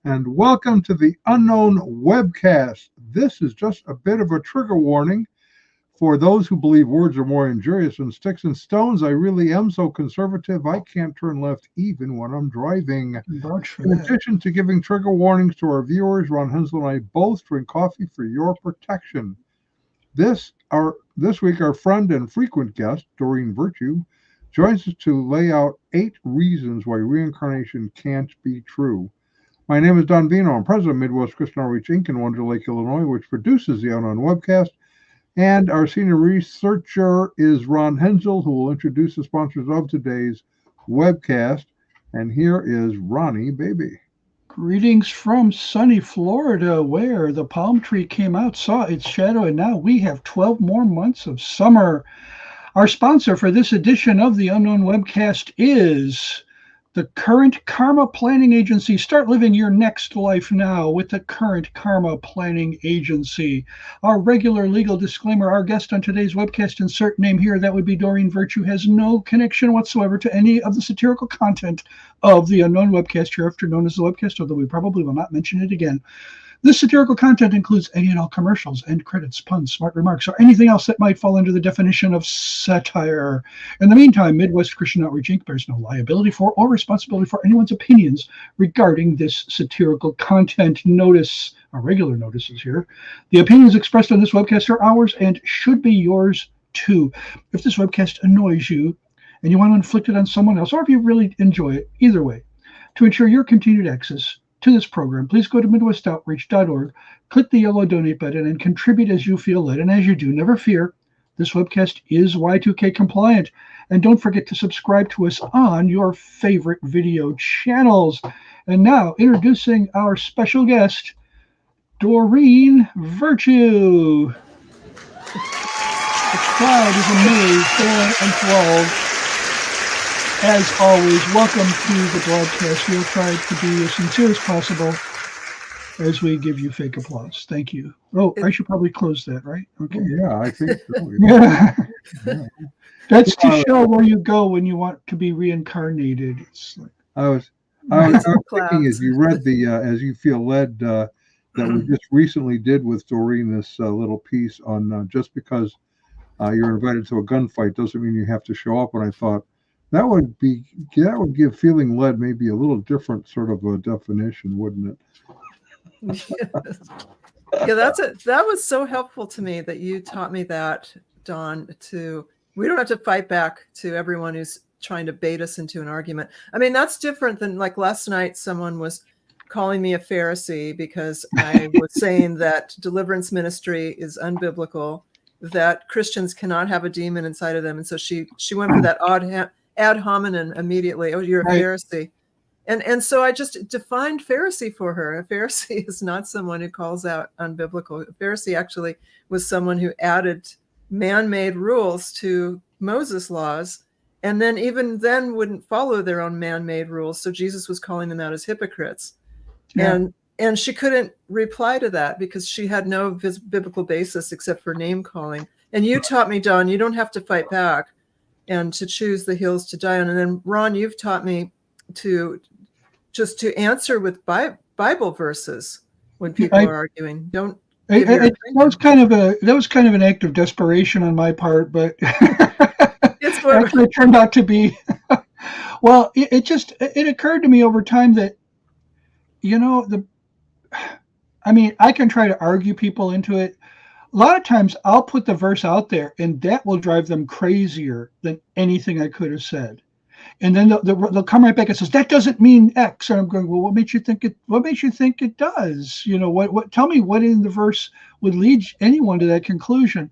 And welcome to the Unknown Webcast. This is just a bit of a trigger warning for those who believe words are more injurious than sticks and stones. I really am so conservative, I can't turn left even when I'm driving. In addition to giving trigger warnings to our viewers, Ron Hensel and I both drink coffee for your protection. This week, our friend and frequent guest, Doreen Virtue, joins us to lay out 8 reasons why reincarnation can't be true. My name is Don Vino. I'm president of Midwest Christian Outreach, Inc. in Wonder Lake, Illinois, which produces the Unknown Webcast. And our senior researcher is Ron Hensel, who will introduce the sponsors of today's webcast. And here is Ronnie Baby. Greetings from sunny Florida, where the palm tree came out, saw its shadow, and now we have 12 more months of summer. Our sponsor for this edition of the Unknown Webcast is the Current Karma Planning Agency. Start living your next life now with the Current Karma Planning Agency. Our regular legal disclaimer, our guest on today's webcast, insert name here, that would be Doreen Virtue, has no connection whatsoever to any of the satirical content of the Unknown Webcast, hereafter known as the webcast, although we probably will not mention it again. This satirical content includes any and all commercials, end credits, puns, smart remarks, or anything else that might fall under the definition of satire. In the meantime, Midwest Christian Outreach, Inc. bears no liability for or responsibility for anyone's opinions regarding this satirical content. Notice, our regular notices here, the opinions expressed on this webcast are ours and should be yours too. If this webcast annoys you and you want to inflict it on someone else, or if you really enjoy it, either way, to ensure your continued access to this program, please go to midwestoutreach.org, click the yellow donate button, and contribute as you feel led. And as you do, never fear, this webcast is Y2K compliant. And don't forget to subscribe to us on your favorite video channels. And now, introducing our special guest, Doreen Virtue. The crowd is amazed and enthralled. As always, welcome to the broadcast. We'll try to be as sincere as possible as we give you fake applause. Thank you. Oh, I should probably close that, right? Okay. Yeah, I think so. Yeah. That's to show where you go when you want to be reincarnated. It's like, I was thinking as you read the as you feel led that we just recently did with Doreen this little piece on just because you're invited to a gunfight doesn't mean you have to show up. And I thought, that would give feeling led maybe a little different sort of a definition, wouldn't it? Yes. Yeah, that was so helpful to me that you taught me that, Don, we don't have to fight back to everyone who's trying to bait us into an argument. I mean, that's different than like last night someone was calling me a Pharisee because I was saying that deliverance ministry is unbiblical, that Christians cannot have a demon inside of them. And so she went for that ad hominem immediately. Oh, you're a Pharisee. And so I just defined Pharisee for her. A Pharisee is not someone who calls out unbiblical. A Pharisee actually was someone who added man-made rules to Moses' laws, and then even then wouldn't follow their own man-made rules. So Jesus was calling them out as hypocrites. Yeah. And she couldn't reply to that because she had no biblical basis except for name calling. And you taught me, Don, you don't have to fight back and to choose the hills to die on. And then Ron, you've taught me to answer with Bible verses when people are arguing. Don't That was kind of an act of desperation on my part, but It's what actually it turned out to be. Well, it occurred to me over time that, I can try to argue people into it. A lot of times I'll put the verse out there, and that will drive them crazier than anything I could have said. And then they'll come right back and says, that doesn't mean X. And I'm going, well, what makes you think it does? What tell me what in the verse would lead anyone to that conclusion.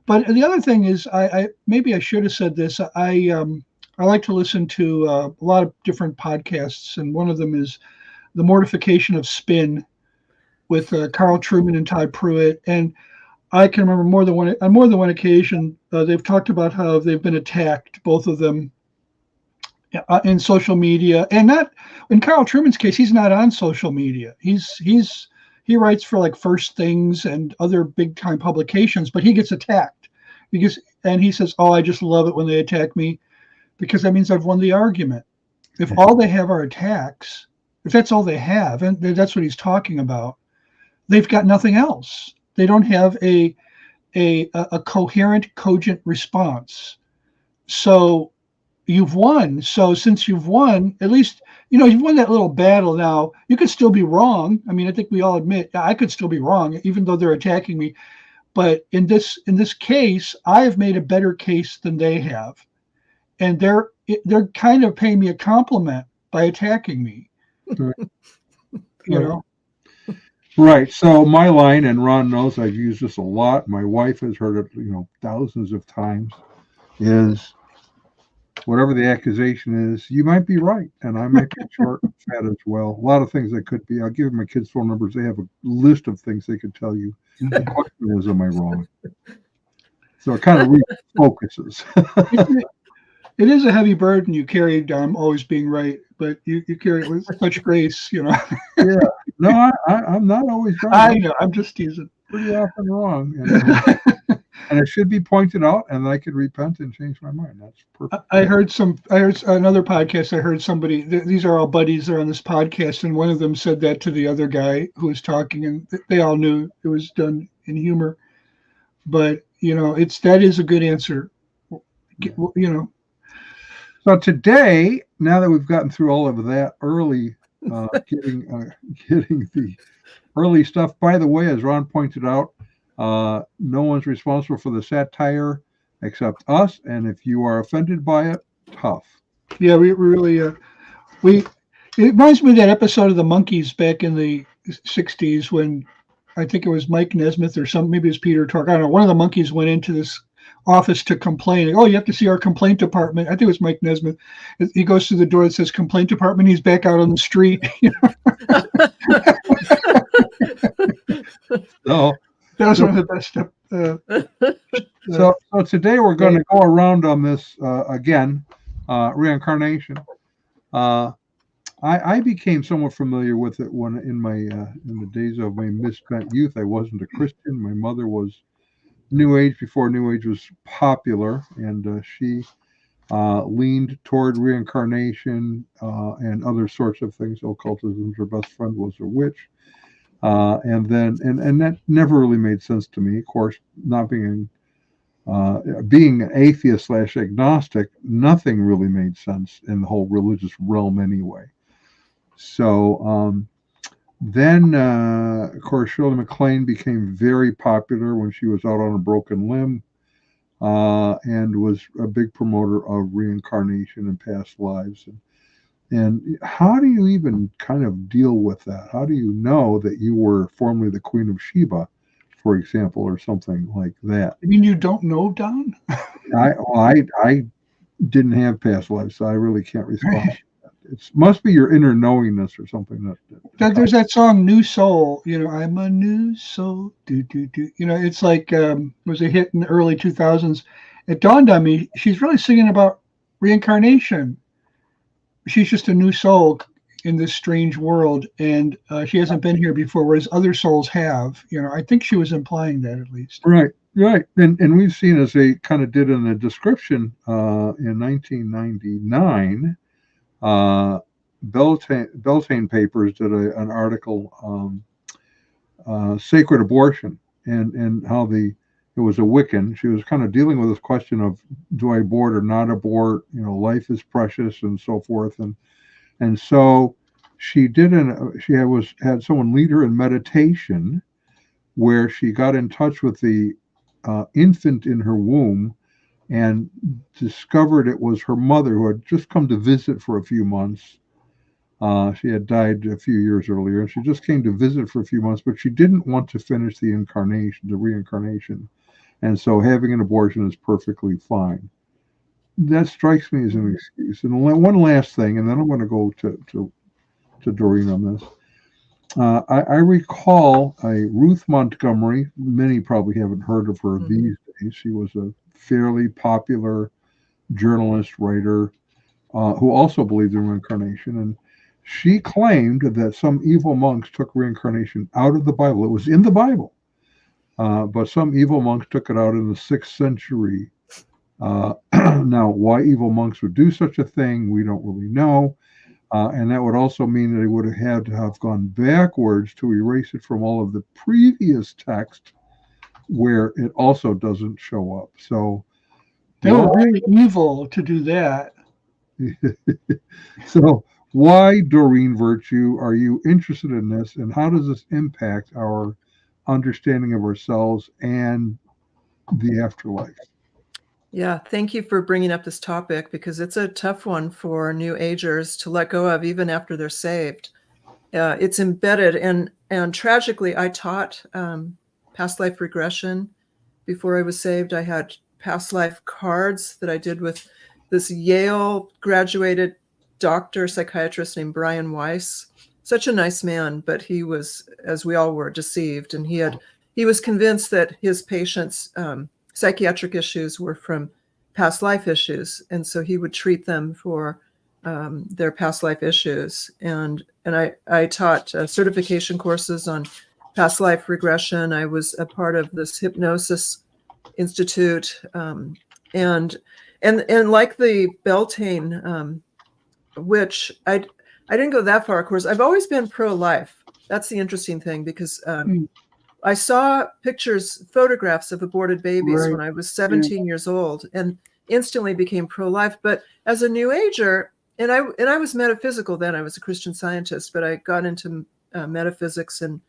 But the other thing is, I maybe I should have said this. I like to listen to a lot of different podcasts, and one of them is The Mortification of Spin with Carl Trueman and Todd Pruitt. And I can remember on more than one occasion, they've talked about how they've been attacked, both of them, in social media. And not in Carl Trueman's case, he's not on social media. He writes for like First Things and other big time publications, but he gets attacked and he says, "Oh, I just love it when they attack me, because that means I've won the argument." If all they have are attacks, if that's all they have, and that's what he's talking about, they've got nothing else. They don't have a coherent, cogent response. So you've won. So since you've won, at least, you've won that little battle. Now you could still be wrong. I mean, I think we all admit I could still be wrong, even though they're attacking me. But in this case, I have made a better case than they have. And they're kind of paying me a compliment by attacking me. Right. So my line, and Ron knows I've used this a lot, my wife has heard it, thousands of times, is whatever the accusation is, you might be right, and I might be short and fat as well. A lot of things I could be. I'll give my kids phone numbers. They have a list of things they could tell you. The question is, am I wrong? So it kind of refocuses. It is a heavy burden you carry, Dom, always being right, but you carry it with such grace, Yeah. No, I'm not always right. I know. I'm just teasing. Pretty often wrong. And it should be pointed out, and I could repent and change my mind. That's perfect. I heard another podcast. I heard somebody, these are all buddies that are on this podcast, and one of them said that to the other guy who was talking, and they all knew it was done in humor. But, that is a good answer. So today, now that we've gotten through all of that early, getting the early stuff, by the way, as Ron pointed out, no one's responsible for the satire except us, and if you are offended by it, tough. Yeah, we really it reminds me of that episode of the Monkees back in the 60s when I think it was Mike Nesmith or maybe it was Peter Tork. I don't know. One of the Monkees went into this office to complain. Oh, you have to see our complaint department. I think it was Mike Nesmith. He goes through the door that says complaint department. He's back out on the street. So that was one of the best. So today we're going to go around on this again, reincarnation. I became somewhat familiar with it when in the days of my misspent youth. I wasn't a Christian. My mother was New Age before New Age was popular, and she leaned toward reincarnation and other sorts of things, occultism. Her best friend was a witch. And that never really made sense to me. Of course, not being atheist / agnostic, nothing really made sense in the whole religious realm anyway. So then, of course, Shirley MacLaine became very popular when she was out on a broken limb, and was a big promoter of reincarnation and past lives. And how do you even kind of deal with that? How do you know that you were formerly the Queen of Sheba, for example, or something like that? You mean you don't know, Don? I didn't have past lives, so I really can't respond. It must be your inner knowingness or something. There's that song "New Soul." I'm a new soul. Do do do. It's like it was a hit in the early 2000s. It dawned on me she's really singing about reincarnation. She's just a new soul in this strange world, and she hasn't been here before, whereas other souls have. I think she was implying that at least. Right. And we've seen, as they kind of did in the description, in 1999, Beltane Papers did an article sacred abortion and how it was a Wiccan. She was kind of dealing with this question of, do I abort or not abort? You know, life is precious and so forth. And so she had someone lead her in meditation, where she got in touch with the infant in her womb and discovered it was her mother, who had just come to visit for a few months. She had died a few years earlier, and she just came to visit for a few months, but she didn't want to finish the reincarnation. And so having an abortion is perfectly fine. That strikes me as an excuse. And one last thing, and then I'm going to go to Doreen on this. I recall a Ruth Montgomery. Many probably haven't heard of her these days. She was a fairly popular journalist, writer, who also believed in reincarnation. And she claimed that some evil monks took reincarnation out of the Bible. It was in the Bible, but some evil monks took it out in the 6th century. Now, why evil monks would do such a thing, we don't really know. And that would also mean that they would have had to have gone backwards to erase it from all of the previous text where it also doesn't show up. So they were really evil to do that. So why, Doreen Virtue, are you interested in this, and how does this impact our understanding of ourselves and the afterlife? Yeah, thank you for bringing up this topic, because it's a tough one for New Agers to let go of even after they're saved. It's embedded, and tragically, I taught past life regression before I was saved. I had past life cards that I did with this Yale graduated doctor psychiatrist named Brian Weiss. Such a nice man, but he was, as we all were, deceived, and he was convinced that his patients' psychiatric issues were from past life issues, and so he would treat them for their past life issues. And I taught certification courses on past life regression. I was a part of this hypnosis institute, and like the Beltane, which I didn't go that far, of course. I've always been pro-life. That's the interesting thing, because I saw photographs of aborted babies when I was 17 years old, and instantly became pro-life. But as a New Ager, and I was metaphysical then. I was a Christian Scientist, but I got into metaphysics and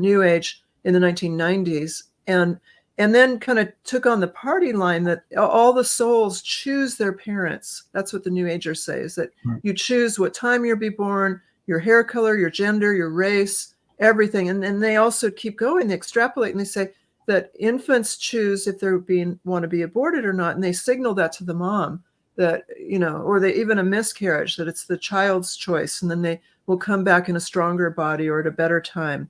New Age in the 1990s, and then kind of took on the party line that all the souls choose their parents. That's what the New Agers say, is that you choose what time you'll be born, your hair color, your gender, your race, everything. And then they also keep going. They extrapolate, and they say that infants choose if they're want to be aborted or not. And they signal that to the mom, that, or they even a miscarriage, that it's the child's choice. And then they will come back in a stronger body or at a better time.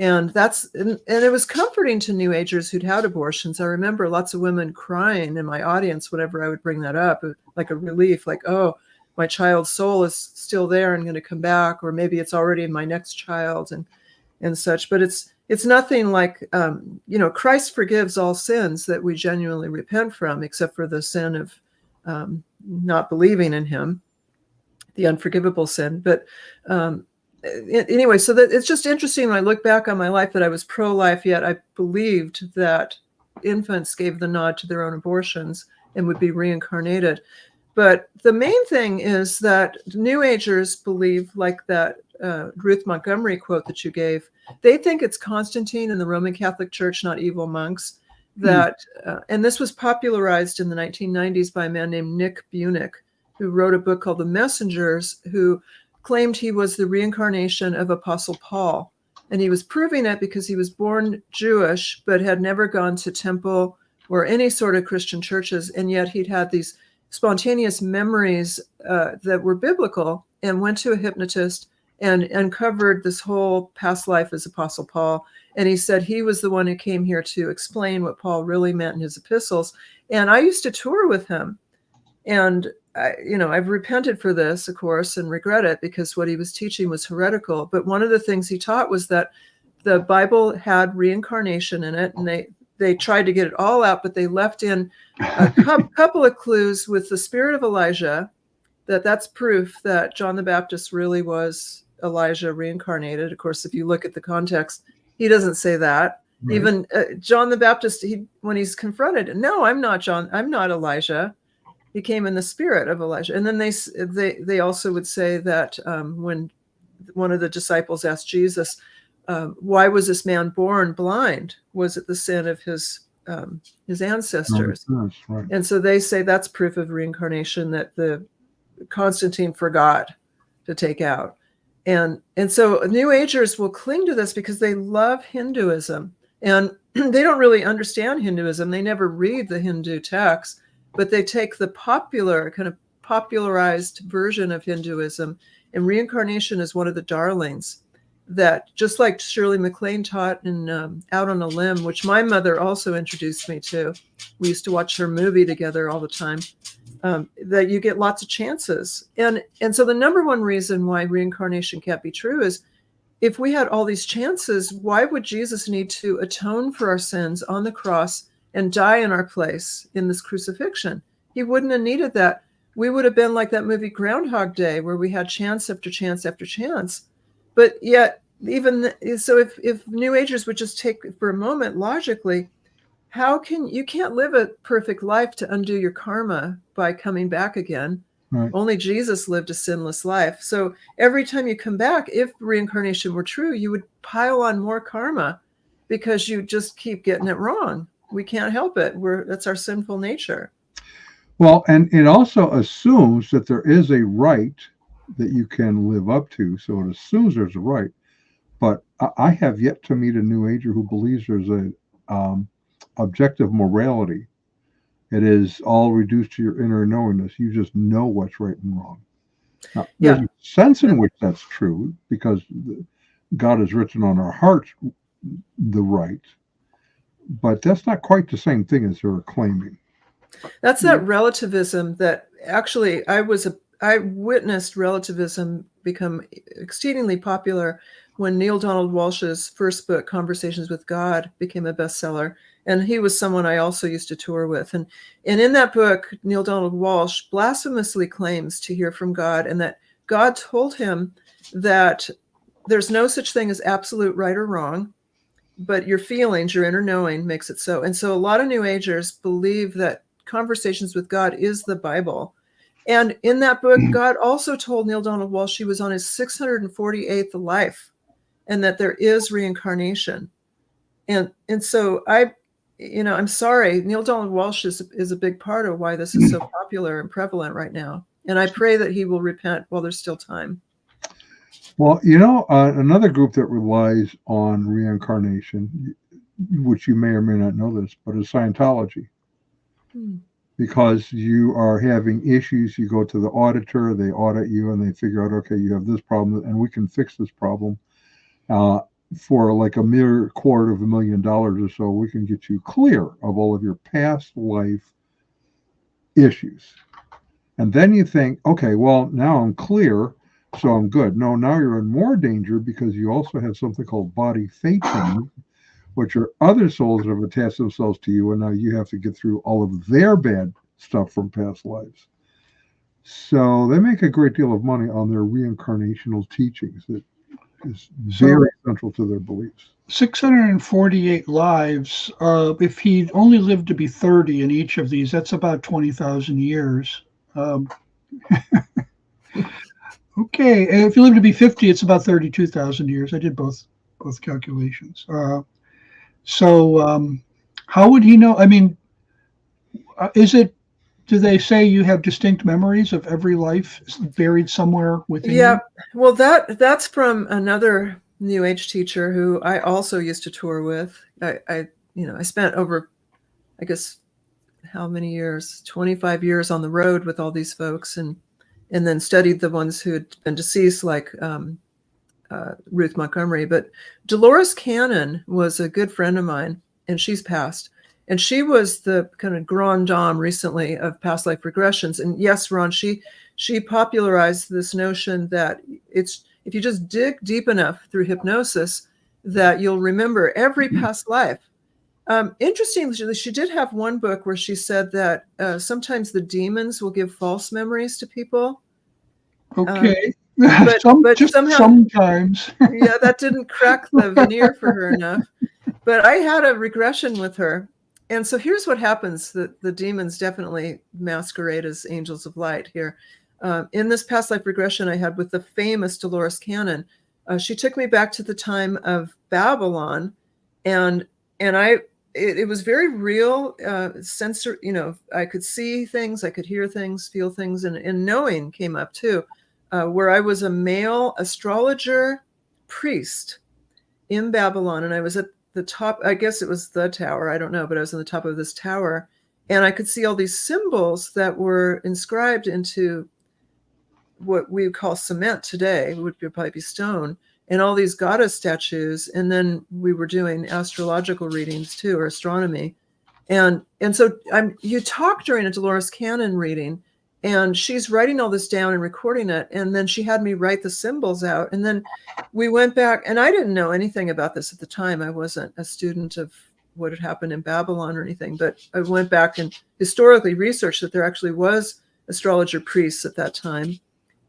And it was comforting to New Agers who'd had abortions. I remember lots of women crying in my audience whenever I would bring that up, like a relief, like, oh, my child's soul is still there and going to come back, or maybe it's already in my next child and such. But it's nothing like, Christ forgives all sins that we genuinely repent from, except for the sin of not believing in him, the unforgivable sin. But anyway, so that it's just interesting when I look back on my life that I was pro-life, yet I believed that infants gave the nod to their own abortions and would be reincarnated. But the main thing is that New Agers believe, like that Ruth Montgomery quote that you gave, they think it's Constantine and the Roman Catholic Church, not evil monks, that, and this was popularized in the 1990s by a man named Nick Bunick, who wrote a book called The Messengers, who claimed he was the reincarnation of Apostle Paul. And he was proving it because he was born Jewish, but had never gone to temple or any sort of Christian churches. And yet he'd had these spontaneous memories that were biblical, and went to a hypnotist and uncovered this whole past life as Apostle Paul. And he said he was the one who came here to explain what Paul really meant in his epistles. And I used to tour with him. And I've repented for this, of course, and regret it, because what he was teaching was heretical. But one of the things he taught was that the Bible had reincarnation in it, and they tried to get it all out, but they left in a couple of clues with the spirit of Elijah, that's proof that John the Baptist really was Elijah reincarnated. Of course, if you look at the context, He doesn't say that. Right. Even John the Baptist, when he's confronted, no, I'm not John. I'm not Elijah. He came in the spirit of Elijah. And then they also would say that when one of the disciples asked Jesus, why was this man born blind? Was it the sin of his ancestors? Yes, right. And so they say that's proof of reincarnation, that the Constantine forgot to take out. And so New Agers will cling to this because they love Hinduism, and they don't really understand Hinduism. They never read the Hindu texts, but they take the popular, kind of popularized version of Hinduism, and reincarnation is one of the darlings that, just like Shirley MacLaine taught in Out on a Limb, which my mother also introduced me to. We used to watch her movie together all the time. That you get lots of chances. And so the number one reason why reincarnation can't be true is, if we had all these chances, why would Jesus need to atone for our sins on the cross and die in our place in this crucifixion? He wouldn't have needed that. We would have been like that movie Groundhog Day, where we had chance after chance after chance. But yet, so if New Agers would just take for a moment logically, you can't live a perfect life to undo your karma by coming back again. Right. Only Jesus lived a sinless life. So every time you come back, if reincarnation were true, you would pile on more karma because you just keep getting it wrong. We can't help it. That's our sinful nature. Well, and it also assumes that there is a right that you can live up to. So it assumes there's a right. But I have yet to meet a New Ager who believes there's a objective morality. It is all reduced to your inner knowingness. You just know what's right and wrong. Now, there's a sense in which that's true, because God has written on our hearts the right. But that's not quite the same thing as they're claiming. That's that relativism that actually I witnessed relativism become exceedingly popular when Neale Donald Walsh's first book, Conversations with God, became a bestseller. And he was someone I also used to tour with. And in that book, Neale Donald Walsh blasphemously claims to hear from God, and that God told him that there's no such thing as absolute right or wrong, but your feelings, your inner knowing makes it so. And so a lot of New Agers believe that Conversations with God is the Bible. And in that book, God also told Neale Donald Walsh he was on his 648th life, and that there is reincarnation. And so I'm sorry, Neale Donald Walsh is a big part of why this is so popular and prevalent right now. And I pray that he will repent while there's still time. Well, another group that relies on reincarnation, which you may or may not know this, but is Scientology. Because you are having issues, you go to the auditor, they audit you, and they figure out, okay, you have this problem, and we can fix this problem. For like a mere $250,000 or so, we can get you clear of all of your past life issues. And then you think, okay, well, now I'm clear, so I'm good. No, now you're in more danger, because you also have something called body fate change, which are other souls that have attached themselves to you, and now you have to get through all of their bad stuff from past lives. So they make a great deal of money on their reincarnational teachings. That is very central to their beliefs. 648 lives. If he only lived to be 30 in each of these, that's about 20,000 years. Okay, if you live to be 50, it's about 32,000 years. I did both calculations. So how would he know? I mean, do they say you have distinct memories of every life buried somewhere within you? Well, that's from another New Age teacher who I also used to tour with. I spent over, I guess, how many years? 25 years on the road with all these folks, and then studied the ones who had been deceased, like Ruth Montgomery. But Dolores Cannon was a good friend of mine, and she's passed. And she was the kind of grande dame recently of past life regressions. And yes, Ron, she popularized this notion that if you just dig deep enough through hypnosis, that you'll remember every past life. Interestingly, she did have one book where she said that sometimes the demons will give false memories to people. Okay. but somehow, sometimes. yeah, that didn't crack the veneer for her enough. But I had a regression with her. And so here's what happens. The demons definitely masquerade as angels of light here. In this past life regression I had with the famous Dolores Cannon, she took me back to the time of Babylon, and it was very real, sensory, I could see things, I could hear things, feel things, and knowing came up too, where I was a male astrologer priest in Babylon, and I was at the top, I guess it was the tower, I don't know, but I was on the top of this tower, and I could see all these symbols that were inscribed into what we would call cement today, would probably be stone, and all these goddess statues. And then we were doing astrological readings too, or astronomy. And so you talk during a Dolores Cannon reading, and she's writing all this down and recording it. And then she had me write the symbols out. And then we went back, and I didn't know anything about this at the time. I wasn't a student of what had happened in Babylon or anything, but I went back and historically researched that there actually was astrologer priests at that time.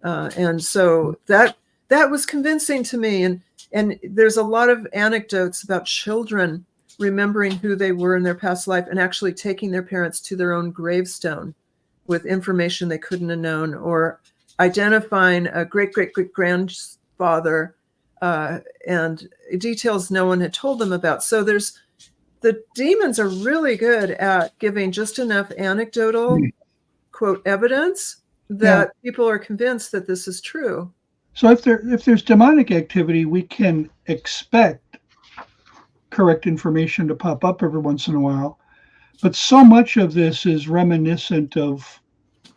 And so that was convincing to me. And there's a lot of anecdotes about children remembering who they were in their past life and actually taking their parents to their own gravestone with information they couldn't have known, or identifying a great-great-great-grandfather and details no one had told them about. So the demons are really good at giving just enough anecdotal, quote, evidence that people are convinced that this is true. So if there's demonic activity, we can expect correct information to pop up every once in a while. But so much of this is reminiscent of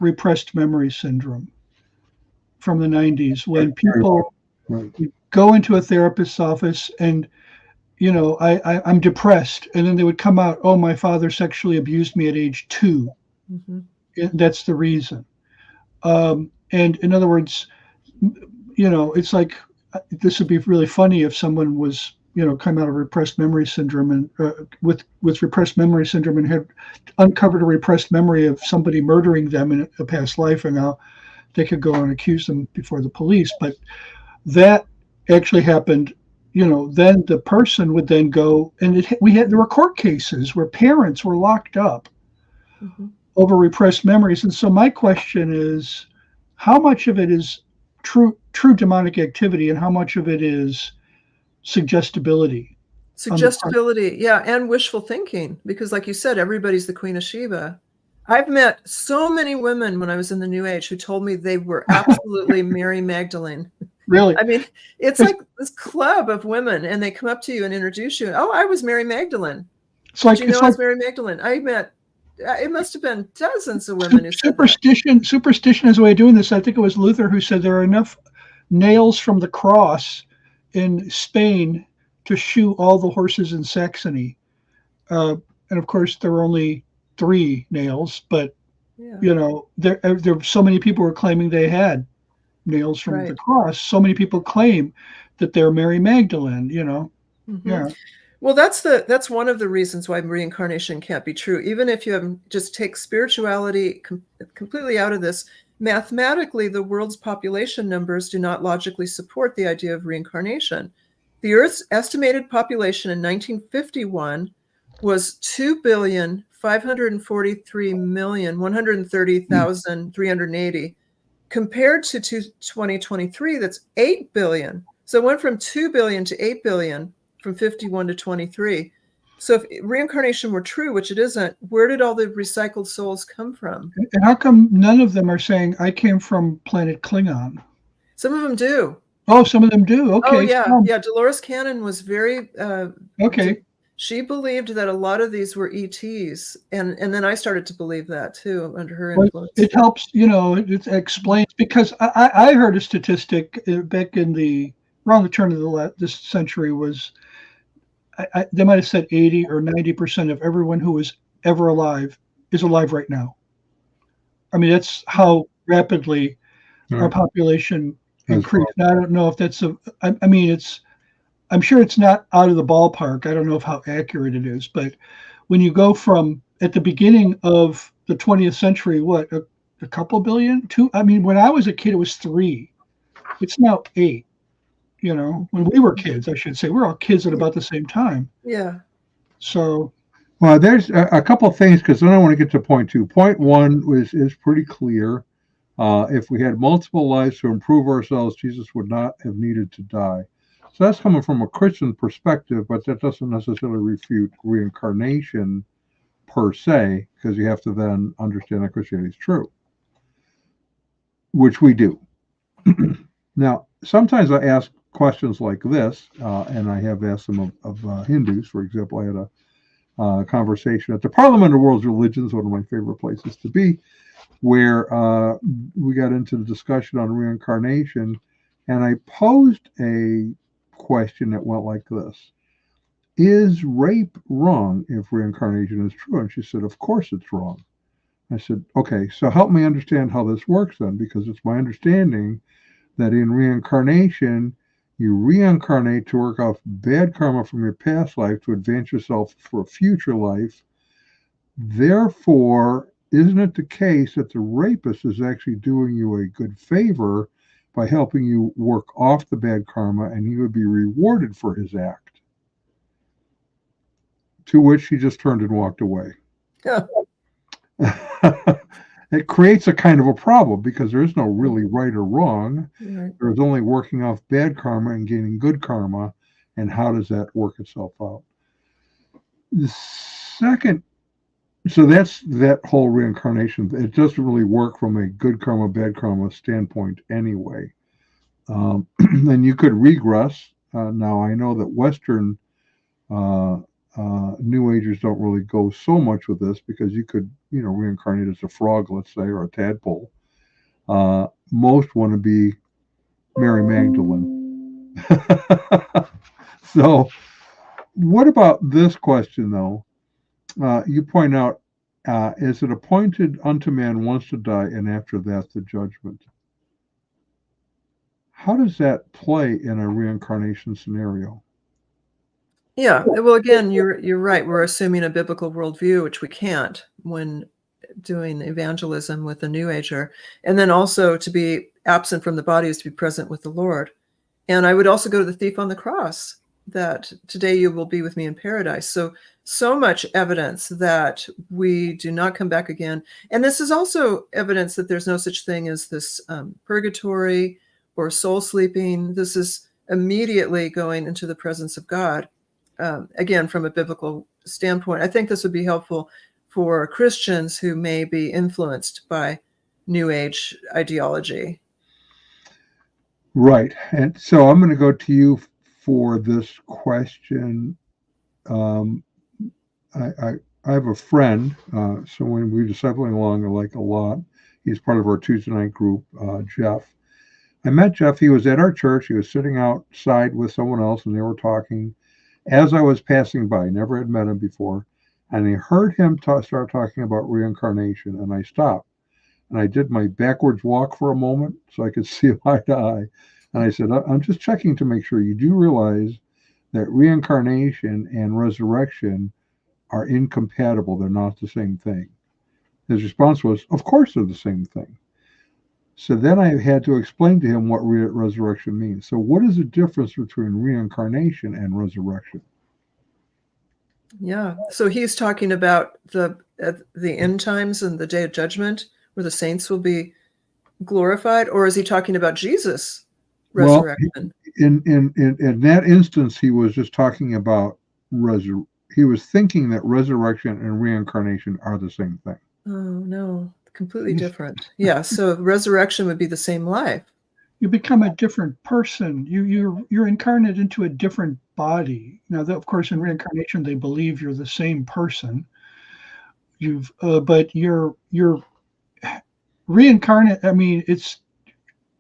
repressed memory syndrome from the 90s, when people go into a therapist's office and, I'm depressed. And then they would come out, oh, my father sexually abused me at age 2. Mm-hmm. That's the reason. And in other words, it's like, this would be really funny if someone was, come out of repressed memory syndrome and with repressed memory syndrome and had uncovered a repressed memory of somebody murdering them in a past life, and now they could go and accuse them before the police. But that actually happened, then the person would then go, and there were court cases where parents were locked up over repressed memories. And so my question is, how much of it is true demonic activity, and how much of it is suggestibility, yeah, and wishful thinking, because like you said, everybody's the Queen of Sheba. I've met so many women when I was in the New Age who told me they were absolutely Mary Magdalene. Really? I mean, it's like this club of women, and they come up to you and introduce you. Oh, I was Mary Magdalene. I was Mary Magdalene. I met, it must have been dozens of women who said that. Superstition is a way of doing this. I think it was Luther who said there are enough nails from the cross in Spain to shoe all the horses in Saxony. And of course, there were only 3 nails, but there so many people were claiming they had nails from the cross. So many people claim that they're Mary Magdalene. Yeah. Well, that's one of the reasons why reincarnation can't be true. Even if you just take spirituality completely out of this, mathematically, the world's population numbers do not logically support the idea of reincarnation. The Earth's estimated population in 1951 was 2,543,130,380. Compared to 2023, that's 8 billion. So it went from 2 billion to 8 billion from 51 to 23. So if reincarnation were true, which it isn't, where did all the recycled souls come from? And how come none of them are saying, I came from planet Klingon? Some of them do. Oh, some of them do. Okay. Oh, yeah. Yeah. Dolores Cannon was very... okay. She believed that a lot of these were ETs. And then I started to believe that too, under her influence. It helps, it explains, because I heard a statistic back in around the turn of this century was... they might have said 80 or 90% of everyone who was ever alive is alive right now. I mean, that's how rapidly our population increased. And I don't know if that's I'm sure it's not out of the ballpark. I don't know how accurate it is, but when you go from at the beginning of the 20th century, a couple billion? 2? I mean, when I was a kid, it was 3. It's now 8. You know, when we were kids, I should say, we're all kids at about the same time. Yeah. So, well, there's a couple of things, because then I want to get to point 2. Point 1 is pretty clear. If we had multiple lives to improve ourselves, Jesus would not have needed to die. So that's coming from a Christian perspective, but that doesn't necessarily refute reincarnation per se, because you have to then understand that Christianity is true, which we do. Now, sometimes I ask questions like this, and I have asked them of Hindus. For example, I had a conversation at the Parliament of World Religions, one of my favorite places to be, where we got into the discussion on reincarnation, and I posed a question that went like this: is rape wrong if reincarnation is true? And she said, of course it's wrong. I said, okay, so help me understand how this works then, because it's my understanding that in reincarnation, you reincarnate to work off bad karma from your past life to advance yourself for a future life. Therefore, isn't it the case that the rapist is actually doing you a good favor by helping you work off the bad karma, and he would be rewarded for his act? To which he just turned and walked away. Yeah. It creates a kind of a problem, because there is no really right or wrong. Right. There's only working off bad karma and gaining good karma, and how does that work itself out? The second, so that's that whole reincarnation. It doesn't really work from a good karma, bad karma standpoint anyway. And you could regress. Now, I know that Western New Agers don't really go so much with this, because you could, reincarnate as a frog, let's say, or a tadpole. Most want to be Mary Magdalene. So, what about this question, though? You point out, is it appointed unto man once to die, and after that the judgment? How does that play in a reincarnation scenario? Yeah. Well, again, you're right. We're assuming a biblical worldview, which we can't when doing evangelism with a New Ager. And then also, to be absent from the body is to be present with the Lord. And I would also go to the thief on the cross, that today you will be with me in paradise. So much evidence that we do not come back again. And this is also evidence that there's no such thing as this purgatory or soul sleeping. This is immediately going into the presence of God. Again, from a biblical standpoint, I think this would be helpful for Christians who may be influenced by New Age ideology. Right. And so I'm going to go to you for this question. I have a friend, so when we're discipling along, I like a lot. He's part of our Tuesday night group, Jeff. I met Jeff. He was at our church. He was sitting outside with someone else, and they were talking. As I was passing by, never had met him before, and I heard him start talking about reincarnation, and I stopped. And I did my backwards walk for a moment so I could see him eye to eye. And I said, I'm just checking to make sure you do realize that reincarnation and resurrection are incompatible. They're not the same thing. His response was, of course they're the same thing. So then I had to explain to him what resurrection means. So what is the difference between reincarnation and resurrection? Yeah. So he's talking about the end times and the day of judgment, where the saints will be glorified, or is he talking about Jesus' resurrection? Well, in that instance, he was just talking about he was thinking that resurrection and reincarnation are the same thing. Oh no, completely different. Yeah. So resurrection would be the same life. You become a different person. You're incarnate into a different body. Now, of course, in reincarnation, they believe you're the same person. But you're reincarnate. I mean,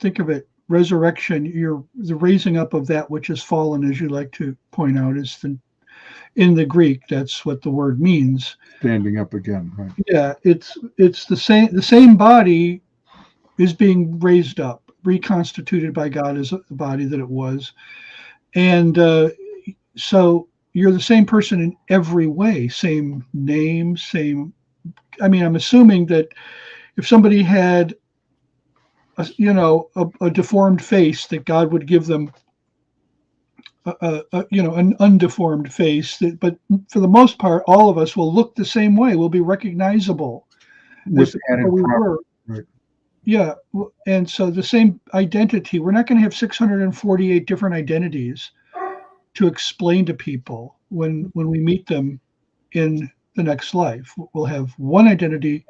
think of it. Resurrection. You're the raising up of that which has fallen, as you like to point out, in the Greek. That's what the word means. Standing up again. Right? Yeah, it's the same. The same body is being raised up, reconstituted by God as the body that it was. And so you're the same person in every way, same name, I'm assuming that if somebody had a deformed face, that God would give them an undeformed face. But for the most part, all of us will look the same way. We'll be recognizable as With the added people we property. were. Right. Yeah, and so the same identity. We're not going to have 648 different identities to explain to people when we meet them in the next life. We'll have one identity,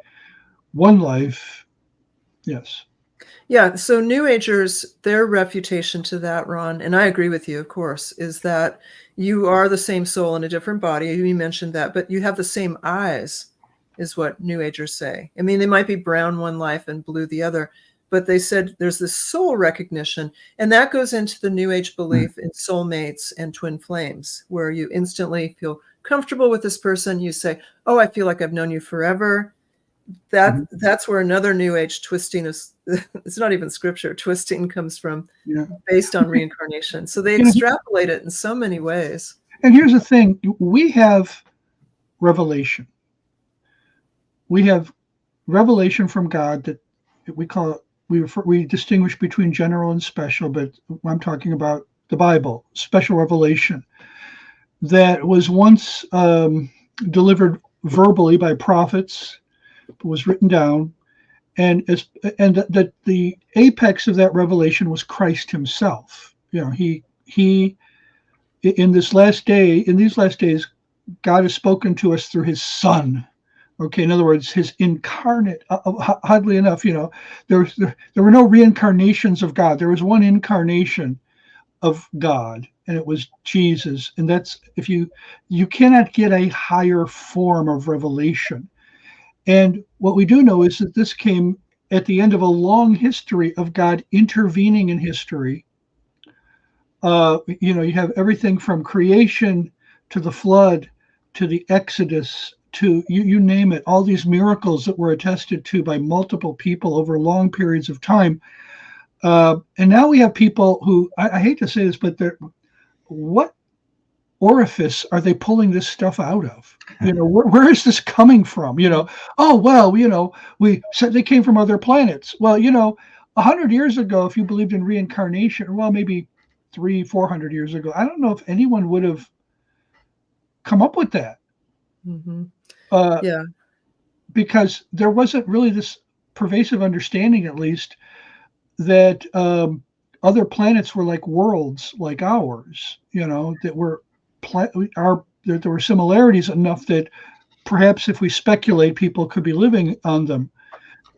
one life. Yes. Yeah. So New Agers, their refutation to that, Ron, and I agree with you, of course, is that you are the same soul in a different body. You mentioned that, but you have the same eyes, is what New Agers say. I mean, they might be brown one life and blue the other, but they said there's this soul recognition, and that goes into the New Age belief in soulmates and twin flames, where you instantly feel comfortable with this person. You say, oh, I feel like I've known you forever. That's where another New Age twisting is. It's not even scripture. Twisting comes from, based on reincarnation. So they extrapolate it in so many ways. And here's the thing: we have revelation. We have revelation from God that we call it. We distinguish between general and special, but I'm talking about the Bible, special revelation that was once delivered verbally by prophets, was written down, and that the apex of that revelation was Christ Himself. He in these last days, God has spoken to us through His Son. Okay, in other words, His incarnate. Oddly enough, there were no reincarnations of God. There was one incarnation of God, and it was Jesus. And that's, if you cannot get a higher form of revelation. And what we do know is that this came at the end of a long history of God intervening in history. You have everything from creation to the flood to the Exodus to you name it, all these miracles that were attested to by multiple people over long periods of time. And now we have people who, I hate to say this, but what orifice are they pulling this stuff out of? Where is this coming from? Oh, well, we said they came from other planets. Well, 100 years ago, if you believed in reincarnation, well, maybe 300-400 years ago, I don't know if anyone would have come up with that. Mm-hmm. Yeah. Because there wasn't really this pervasive understanding, at least, that other planets were like worlds like ours, that were there were similarities enough that perhaps if we speculate, people could be living on them.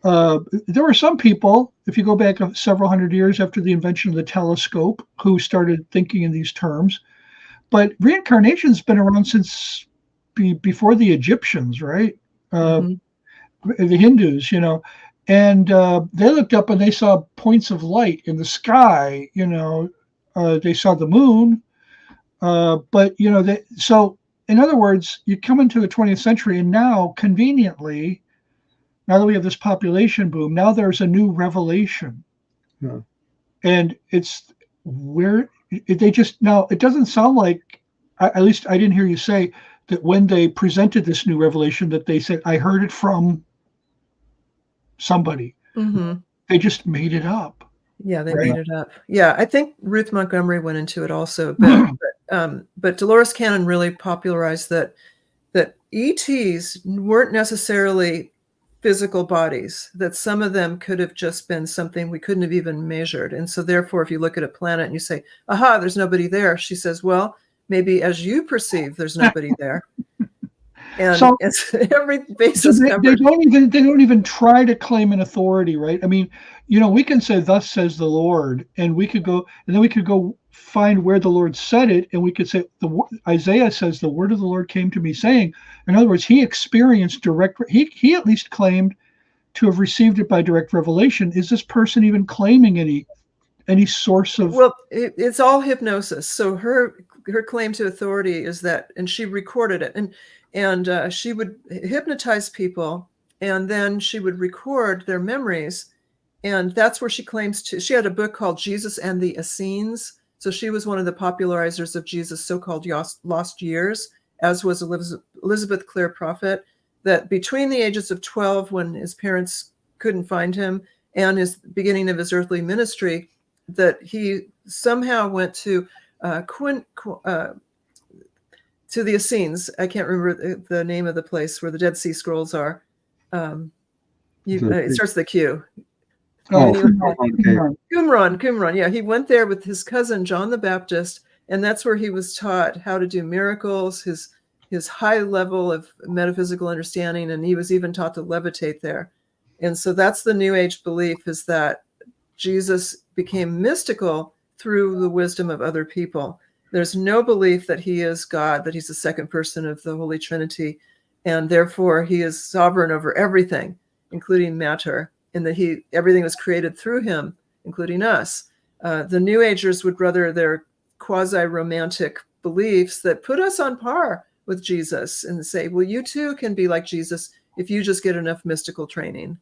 There were some people, if you go back several hundred years after the invention of the telescope, who started thinking in these terms. But reincarnation's been around since before the Egyptians, right? The Hindus, and they looked up and they saw points of light in the sky. They saw the moon. But so in other words, you come into the 20th century, and now conveniently, now that we have this population boom, now there's a new revelation. Yeah. And it's where they just, now it doesn't sound like, at least I didn't hear you say that when they presented this new revelation that they said, I heard it from somebody. Mm-hmm. They just made it up. Yeah, they made it up. Yeah, I think Ruth Montgomery went into it also, but Dolores Cannon really popularized that ETs weren't necessarily physical bodies, that some of them could have just been something we couldn't have even measured. And so therefore, if you look at a planet and you say, aha, there's nobody there, she says, well, maybe as you perceive, there's nobody there. And so it's every basis they don't even try to claim an authority, right? I mean, we can say, thus says the Lord, and we could go find where the Lord said it, and we could say, Isaiah says, the word of the Lord came to me saying. In other words, he experienced he at least claimed to have received it by direct revelation. Is this person even claiming any source of? Well, it's all hypnosis. So her claim to authority is that, and she recorded it, and she would hypnotize people, and then she would record their memories, and that's where she claims to. She had a book called Jesus and the Essenes. So she was one of the popularizers of Jesus' so-called lost years, as was Elizabeth Clare Prophet, that between the ages of 12, when his parents couldn't find him, and his beginning of his earthly ministry, that he somehow went to to the Essenes. I can't remember the name of the place where the Dead Sea Scrolls are. It starts with a Q. Qumran. Yeah, he went there with his cousin John the Baptist, and that's where he was taught how to do miracles, his high level of metaphysical understanding, and he was even taught to levitate there. And so that's the New Age belief, is that Jesus became mystical through the wisdom of other people. There's no belief that he is God, that he's the second person of the Holy Trinity, and therefore he is sovereign over everything, including matter, and that everything was created through him, including us. The New Agers would rather their quasi-romantic beliefs that put us on par with Jesus and say, well, you too can be like Jesus if you just get enough mystical training.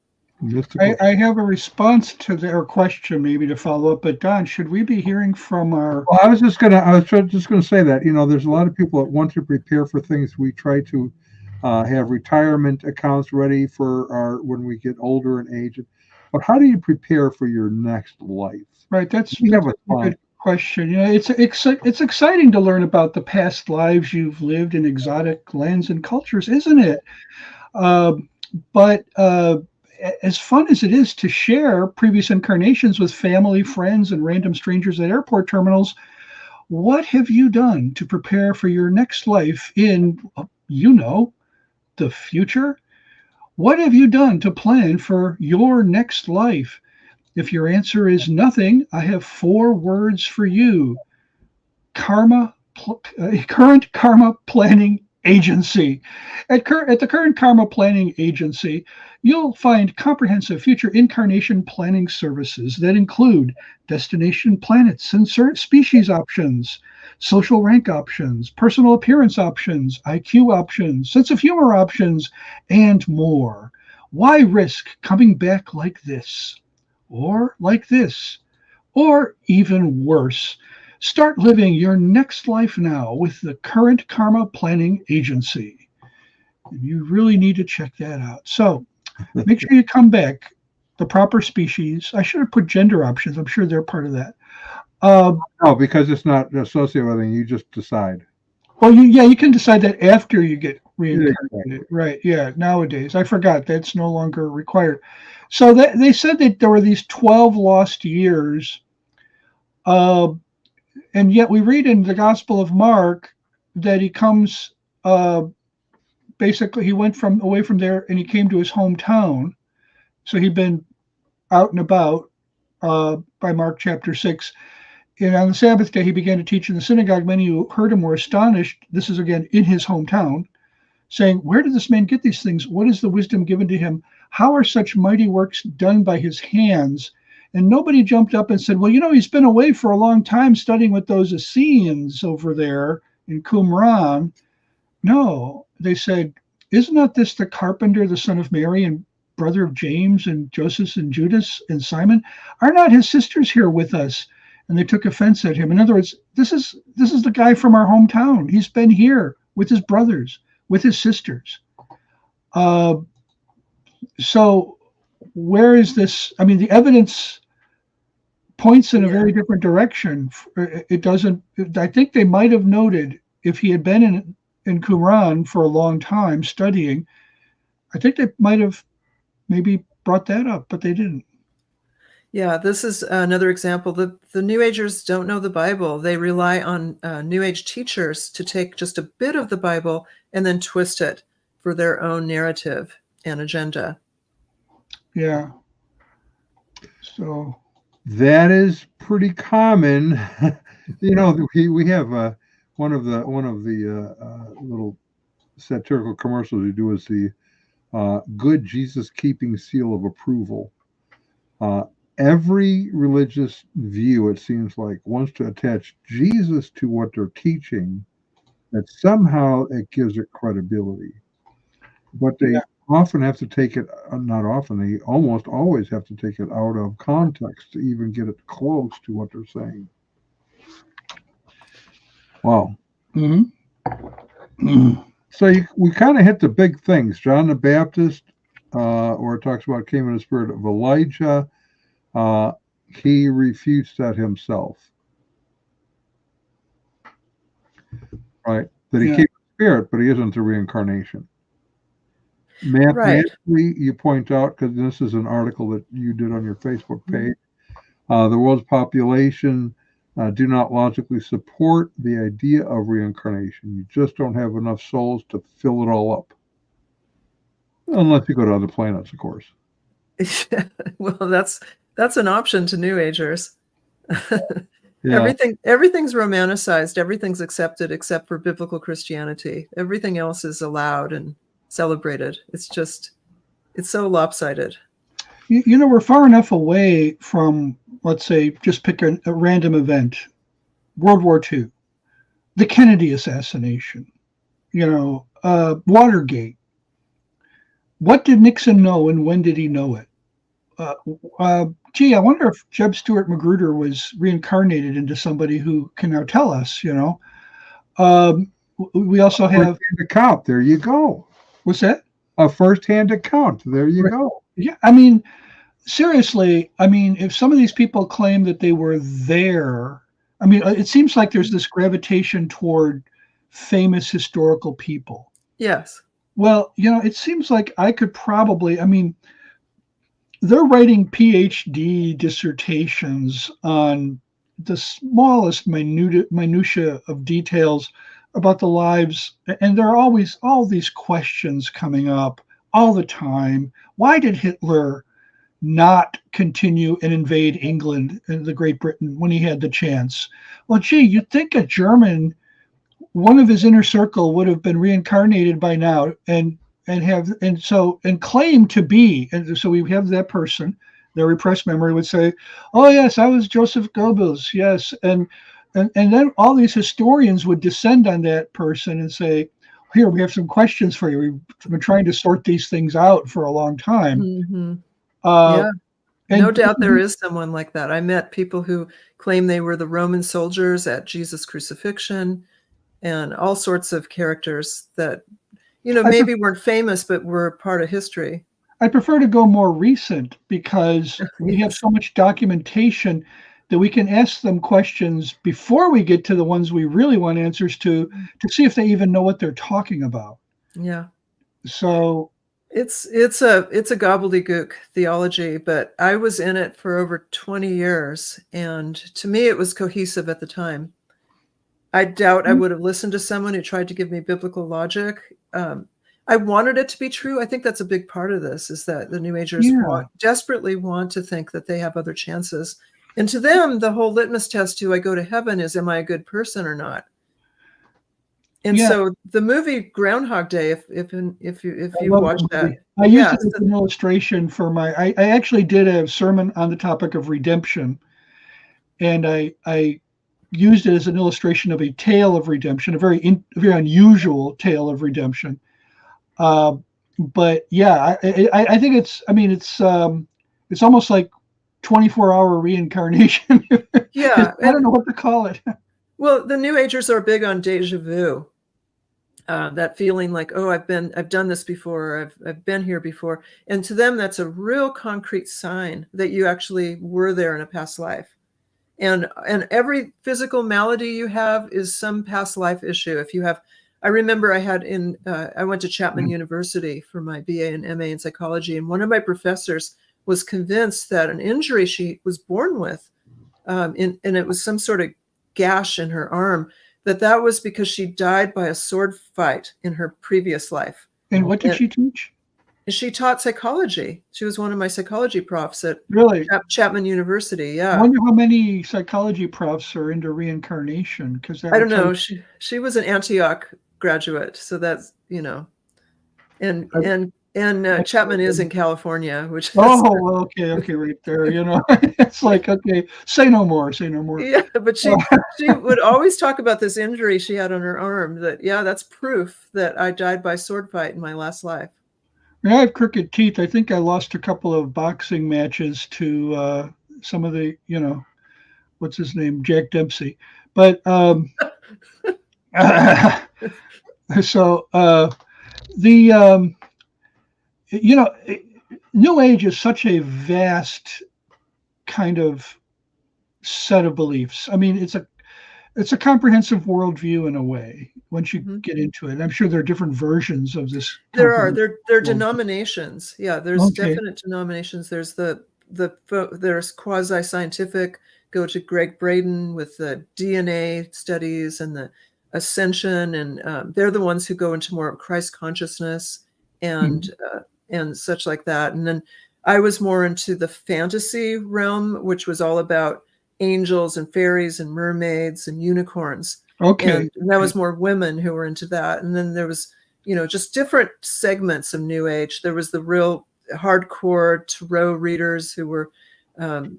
I have a response to their question, maybe to follow up. But Don, should we be hearing from our? Well, I was just gonna say that, there's a lot of people that want to prepare for things. We try to have retirement accounts ready for when we get older and age. But how do you prepare for your next life? Right, that's a good question. It's exciting to learn about the past lives you've lived in exotic lands and cultures, isn't it? But as fun as it is to share previous incarnations with family, friends, and random strangers at airport terminals, what have you done to prepare for your next life in, the future? What have you done to plan for your next life? If your answer is nothing, I have 4 words for you. Current Karma Planning Agency. At the Current Karma Planning Agency, you'll find comprehensive future incarnation planning services that include destination planets and species options, social rank options, personal appearance options, IQ options, sense of humor options, and more. Why risk coming back like this, or like this, or even worse? Start living your next life now with the Current Karma Planning Agency. And you really need to check that out. So make sure you come back. The proper species. I should have put gender options. I'm sure they're part of that. No, because it's not associated with anything. You just decide. Well, you can decide that after you get reincarnated. Right. Yeah. Nowadays, I forgot that's no longer required. So they said that there were these 12 lost years. And yet we read in the Gospel of Mark that he comes, basically he went away from there and he came to his hometown. So he'd been out and about by Mark chapter 6. And on the Sabbath day, he began to teach in the synagogue. Many who heard him were astonished. This is again in his hometown, saying, where did this man get these things? What is the wisdom given to him? How are such mighty works done by his hands? And nobody jumped up and said, well, he's been away for a long time studying with those Essenes over there in Qumran. No, they said, isn't not this the carpenter, the son of Mary, and brother of James and Joseph and Judas and Simon? Are not his sisters here with us? And they took offense at him. In other words, this is the guy from our hometown. He's been here with his brothers, with his sisters. So where is this? I mean, the evidence points in a very different direction. It doesn't. I think they might have noted if he had been in Qumran for a long time studying. I think they might have maybe brought that up, but they didn't. Yeah, this is another example. The New Agers don't know the Bible. They rely on New Age teachers to take just a bit of the Bible and then twist it for their own narrative and agenda. Yeah. So that is pretty common. We have one of the little satirical commercials we do is the good Jesus keeping seal of approval. Every religious view, it seems like, wants to attach Jesus to what they're teaching, that somehow it gives it credibility. But they often have to take it, not often, they almost always have to take it out of context to even get it close to what they're saying. Wow. Mm-hmm. Mm-hmm. So we kind of hit the big things. John the Baptist, where it talks about came in the spirit of Elijah. He refutes that himself. Right? That he keeps spirit, but he isn't the reincarnation. Mathematically, you point out, because this is an article that you did on your Facebook page, the world's population do not logically support the idea of reincarnation. You just don't have enough souls to fill it all up. Unless you go to other planets, of course. Well, that's an option to New Agers. Everything's romanticized. Everything's accepted except for biblical Christianity. Everything else is allowed and celebrated. It's so lopsided. We're far enough away from, let's say, just pick a random event, World War II, the Kennedy assassination, Watergate. What did Nixon know and when did he know it? I wonder if Jeb Stuart Magruder was reincarnated into somebody who can now tell us, We also have... First-hand account. There you go. What's that? A first-hand account. There you go. Yeah, seriously, if some of these people claim that they were there, it seems like there's this gravitation toward famous historical people. Yes. Well, it seems like I could probably, they're writing PhD dissertations on the smallest minutia of details about the lives. And there are always all these questions coming up all the time. Why did Hitler not continue and invade England and the Great Britain when he had the chance? Well, you'd think a German, one of his inner circle would have been reincarnated by now and claim to be. And so we have that person, their repressed memory would say, oh yes, I was Joseph Goebbels. Yes. And then all these historians would descend on that person and say, here, we have some questions for you. We've been trying to sort these things out for a long time. Mm-hmm. Yeah. No doubt there is someone like that. I met people who claim they were the Roman soldiers at Jesus' crucifixion and all sorts of characters that, maybe weren't famous, but were part of history. I prefer to go more recent because we have so much documentation that we can ask them questions before we get to the ones we really want answers to see if they even know what they're talking about. Yeah. So it's a gobbledygook theology, but I was in it for over 20 years. And to me, it was cohesive at the time. I doubt I would have listened to someone who tried to give me biblical logic. I wanted it to be true. I think that's a big part of this, is that the New Agers desperately want to think that they have other chances. And to them, the whole litmus test, do I go to heaven, is am I a good person or not? And so the movie Groundhog Day, if you watch that, I used it as an illustration for I actually did a sermon on the topic of redemption, and I used it as an illustration of a tale of redemption, a very unusual tale of redemption. But yeah, I think it's almost like 24-hour reincarnation. Yeah, I don't know what to call it. Well, the New Agers are big on déjà vu. That feeling like, oh, I've done this before, I've been here before, and to them that's a real concrete sign that you actually were there in a past life. And every physical malady you have is some past life issue. If you have, I remember I went to Chapman University for my BA and MA in psychology, and one of my professors was convinced that an injury she was born with, and it was some sort of gash in her arm, that was because she died by a sword fight in her previous life. And what did she teach? She taught psychology. She was one of my psychology profs at Chapman University. Yeah. I wonder how many psychology profs are into reincarnation, because I don't know. She was an Antioch graduate, so that's and Chapman is in California, which is, okay, right there. It's like, okay, say no more. Yeah, but she would always talk about this injury she had on her arm. That's proof that I died by sword fight in my last life. I have crooked teeth. I think I lost a couple of boxing matches to some of the, what's his name, Jack Dempsey. But New Age is such a vast kind of set of beliefs. I mean, it's a comprehensive worldview in a way once you get into it. I'm sure there are different versions of this. There are denominations. Yeah, there's Okay. definite denominations. There's there's quasi-scientific, go to Greg Braden with the DNA studies and the ascension, and they're the ones who go into more of Christ consciousness and such like that. And then I was more into the fantasy realm, which was all about angels and fairies and mermaids and unicorns. Okay. And that was more women who were into that. And then there was, just different segments of New Age. There was the real hardcore tarot readers who were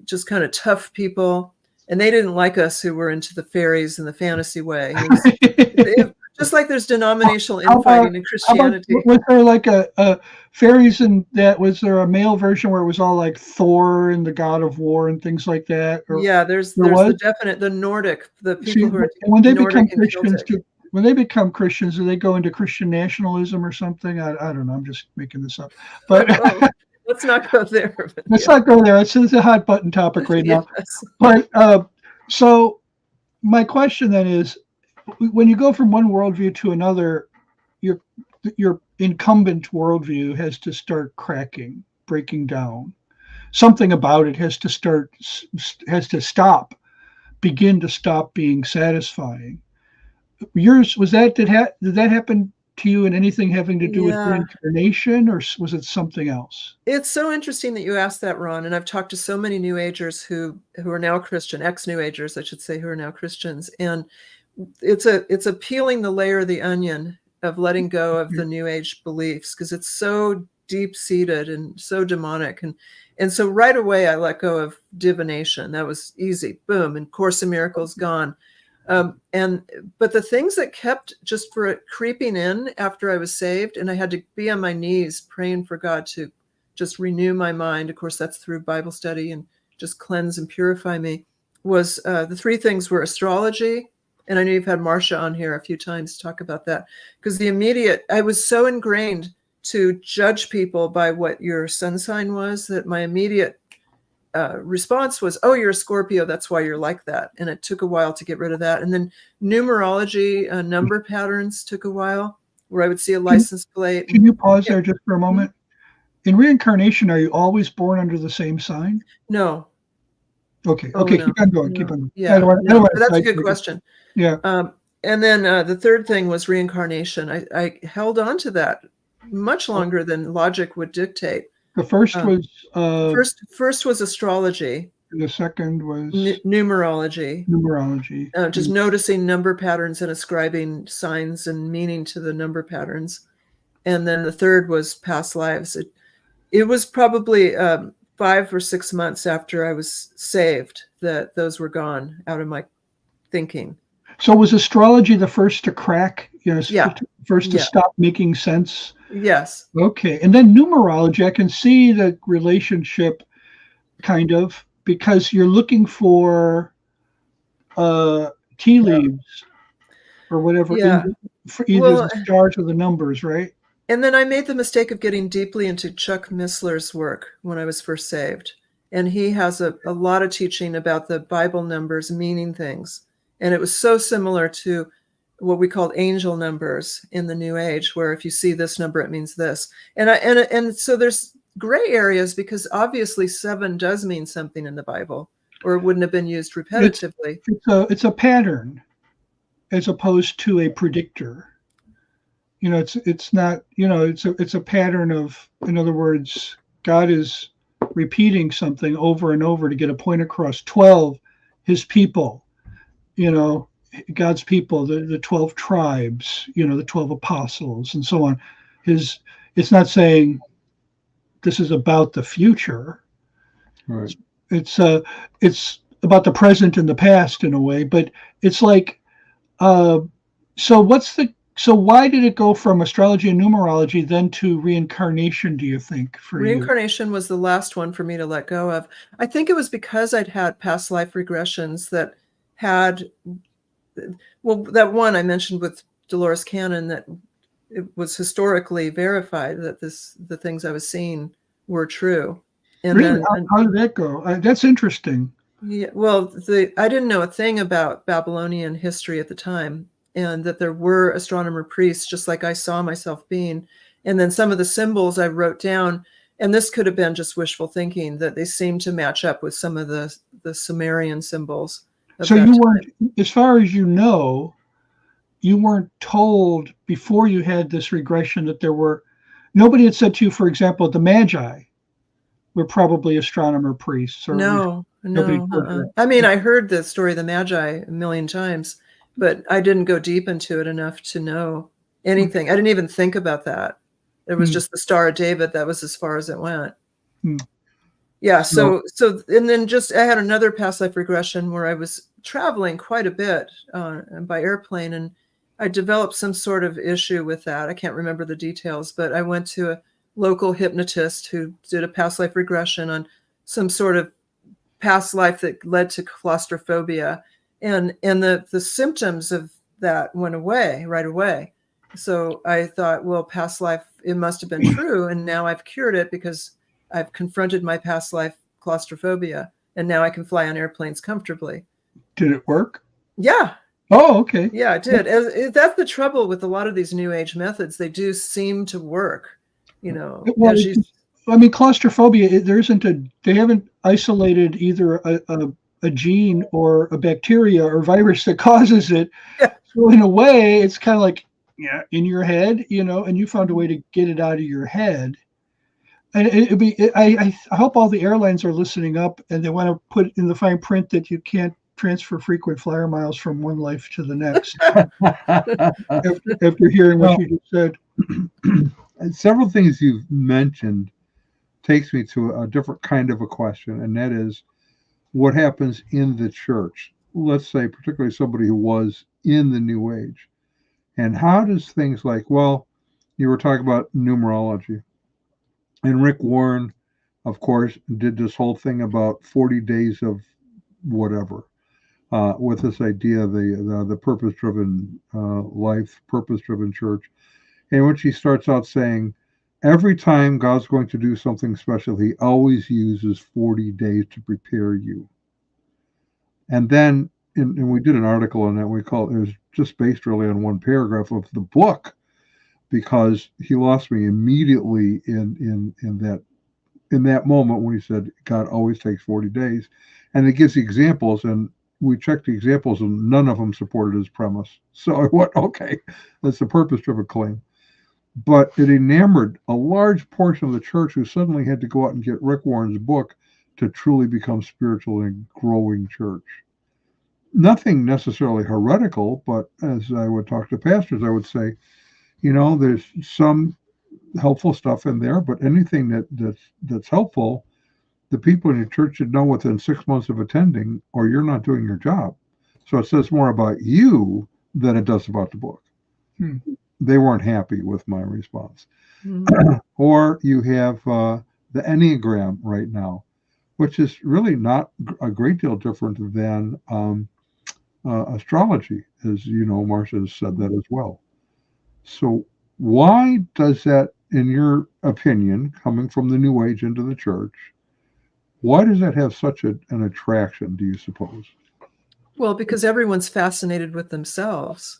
just kind of tough people. And they didn't like us who were into the fairies and the fantasy way. Just like there's denominational infighting in Christianity. Was there like a fairies, and that was there a male version where it was all like Thor and the god of war and things like that? Yeah, there's the Nordic, the people who are when they Nordic become Christians. When they become Christians, do they go into Christian nationalism or something? I don't know. I'm just making this up. But let's not go there. Let's not go there. It's a hot button topic right now. But so my question then is, when you go from one worldview to another, your incumbent worldview has to start breaking down. Something about it has to begin to stop being satisfying. Yours was that did that happen to you in anything having to do with reincarnation, or was it something else? It's so interesting that you asked that, Ron. And I've talked to so many New Agers who are now Christian, ex-New Agers, I should say, who are now Christians. And it's a peeling the layer of the onion of letting go of the New Age beliefs, because it's so deep-seated and so demonic. And so right away I let go of divination. That was easy. Boom. And Course in Miracles gone. But the things that kept just for it creeping in after I was saved, and I had to be on my knees praying for God to just renew my mind. Of course, that's through Bible study and just cleanse and purify me, was the three things were astrology. And I know you've had Marcia on here a few times to talk about that, because I was so ingrained to judge people by what your sun sign was, that my immediate response was, oh, you're a Scorpio, that's why you're like that. And it took a while to get rid of that. And then numerology, number patterns took a while, where I would see a license plate. Can you pause there just for a moment? In reincarnation, are you always born under the same sign? No. Okay. Okay. No. Keep on going. No. Keep on going. Yeah. That's a good question. Yeah. And then the third thing was reincarnation. I held on to that much longer than logic would dictate. The first was first was astrology. And the second was numerology. Numerology. Just noticing number patterns and ascribing signs and meaning to the number patterns. And then the third was past lives. It was probably 5 or 6 months after I was saved that those were gone out of my thinking. So was astrology the first to crack? First to stop making sense? Yes. Okay. And then numerology, I can see the relationship kind of, because you're looking for tea leaves or whatever, for either the stars or the numbers, right? And then I made the mistake of getting deeply into Chuck Missler's work when I was first saved. And he has a lot of teaching about the Bible numbers meaning things. And it was so similar to what we called angel numbers in the New Age, where if you see this number, it means this. And so there's gray areas, because obviously 7 does mean something in the Bible, or it wouldn't have been used repetitively. It's a pattern as opposed to a predictor. It's not, it's a pattern of, in other words, God is repeating something over and over to get a point across. 12, his people, God's people, the 12 tribes, the 12 apostles, and so on. It's not saying this is about the future. Right. It's about the present and the past in a way, but it's like, so why did it go from astrology and numerology then to reincarnation, do you think, for Reincarnation was the last one for me to let go of. I think it was because I'd had past life regressions that had, that one I mentioned with Dolores Cannon, that it was historically verified that the things I was seeing were true. And really? then, How did that go? That's interesting. yeah, well, I didn't know a thing about Babylonian history at the time, and that there were astronomer priests, just like I saw myself being. And then some of the symbols I wrote down, and this could have been just wishful thinking, that they seemed to match up with some of the Sumerian symbols of So that you time. weren't, as far as you know, you weren't told before you had this regression that there were, nobody had said to you, for example, the Magi were probably astronomer priests, or No, nobody no. told you that. I mean, I heard the story of the Magi a million times, but I didn't go deep into it enough to know anything. I didn't even think about that. It was just the Star of David. That was as far as it went. Yeah. So, and then I had another past life regression where I was traveling quite a bit by airplane, and I developed some sort of issue with that. I can't remember the details, but I went to a local hypnotist who did a past life regression on some sort of past life that led to claustrophobia, and the symptoms of that went away right away. So I thought, well, past life, it must have been true, and now I've cured it because I've confronted my past life claustrophobia, and now I can fly on airplanes comfortably. Did it work? Yeah. Oh, okay. Yeah, it did. That's the trouble with a lot of these new age methods. They do seem to work, Well, I mean, claustrophobia, they haven't isolated either a gene or a bacteria or virus that causes it. Yeah. So in a way, it's kind of like, in your head, and you found a way to get it out of your head. And I hope all the airlines are listening up, and they want to put in the fine print that you can't transfer frequent flyer miles from one life to the next. after hearing what you just said. Several things you've mentioned takes me to a different kind of a question, and that is what happens in the church. Let's say particularly somebody who was in the New Age. And how does things like, well, you were talking about numerology. And Rick Warren, of course, did this whole thing about 40 days of whatever, with this idea, the purpose-driven life, purpose-driven church, in which he starts out saying, every time God's going to do something special, he always uses 40 days to prepare you. And then, and we did an article on that, it was just based really on one paragraph of the book, because he lost me immediately in that moment when he said God always takes 40 days. And it gives the examples, and we checked the examples, and none of them supported his premise. So I went, okay, that's a purpose-driven claim. But it enamored a large portion of the church who suddenly had to go out and get Rick Warren's book to truly become spiritual and growing church. Nothing necessarily heretical, but as I would talk to pastors, I would say, there's some helpful stuff in there, but anything that's helpful, the people in your church should know within 6 months of attending, or you're not doing your job. So it says more about you than it does about the book. They weren't happy with my response. Or you have the Enneagram right now, which is really not a great deal different than astrology, as you know. Marcia has said that as well. So why does that, in your opinion, coming from the New Age into the church, why does that have such an attraction, do you suppose? Well, because everyone's fascinated with themselves.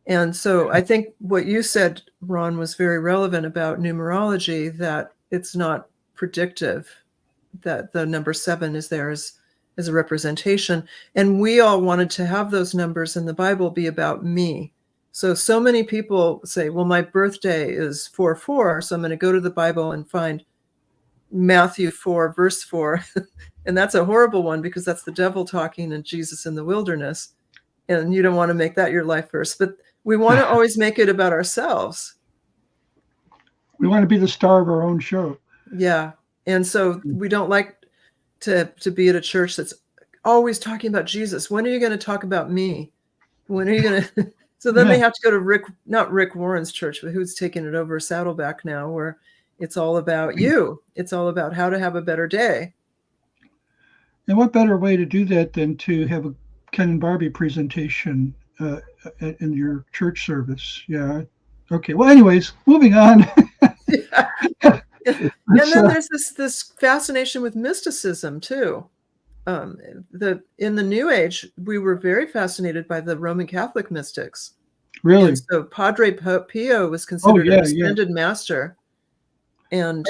And so I think what you said, Ron, was very relevant about numerology, that it's not predictive, that the number 7 is there as a representation. And we all wanted to have those numbers in the Bible be about me. So many people say, well, my birthday is 4/4, so I'm going to go to the Bible and find Matthew 4, verse 4. And that's a horrible one, because that's the devil talking and Jesus in the wilderness. And you don't want to make that your life verse. But we want to always make it about ourselves. We want to be the star of our own show. Yeah. And so we don't like to be at a church that's always talking about Jesus. When are you going to talk about me? When are you going to? So then they have to go to not Rick Warren's church, but who's taking it over, Saddleback now, where it's all about you. It's all about how to have a better day. And what better way to do that than to have a Ken and Barbie presentation in your church service? Yeah. Okay. Well, anyways, moving on. And then there's this fascination with mysticism too. In the New Age, we were very fascinated by the Roman Catholic mystics. Really? And so Padre Pio was considered an ascended master, and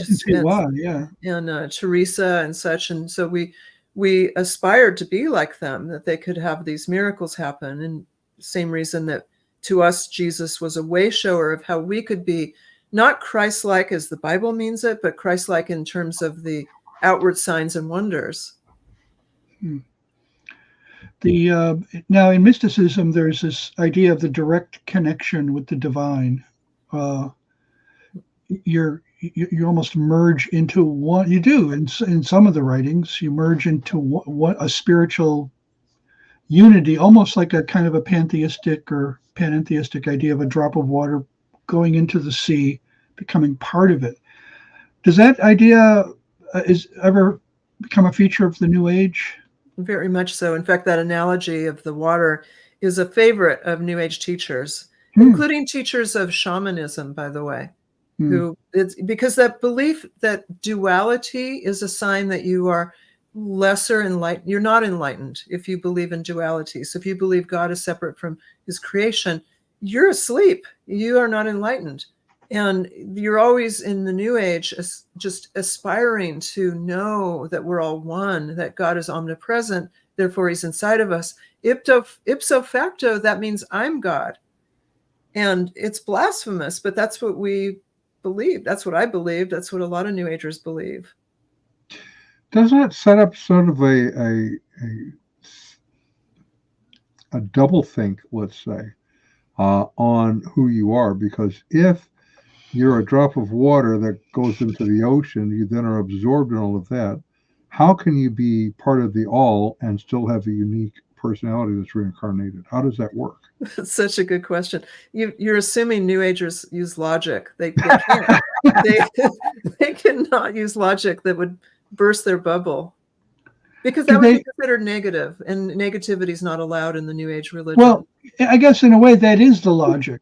Teresa and such. And so we aspired to be like them, that they could have these miracles happen. And same reason that to us Jesus was a way shower of how we could be not Christ-like as the Bible means it, but Christ-like in terms of the outward signs and wonders. Now in mysticism, there's this idea of the direct connection with the divine. You almost merge into one. You do in some of the writings. You merge into a spiritual unity, almost like a kind of a pantheistic or panentheistic idea of a drop of water going into the sea, becoming part of it. Does that idea is ever become a feature of the New Age? Very much so. In fact, that analogy of the water is a favorite of New Age teachers, including teachers of shamanism, by the way, who it's because that belief that duality is a sign that you are lesser enlightened. You're not enlightened if you believe in duality. So if you believe God is separate from his creation, you're asleep. You are not enlightened. And you're always in the New Age just aspiring to know that we're all one, that God is omnipresent, therefore he's inside of us. Ipso facto, that means I'm God. And it's blasphemous, but that's what we believe. That's what I believe. That's what a lot of New Agers believe. Doesn't it set up sort of a double think, let's say, on who you are? Because if you're a drop of water that goes into the ocean, you then are absorbed in all of that. How can you be part of the all and still have a unique personality that's reincarnated? How does that work? That's such a good question. You're assuming New Agers use logic. They can't. they cannot use logic that would burst their bubble, because that would be considered negative, and negativity is not allowed in the New Age religion. Well, I guess in a way that is the logic.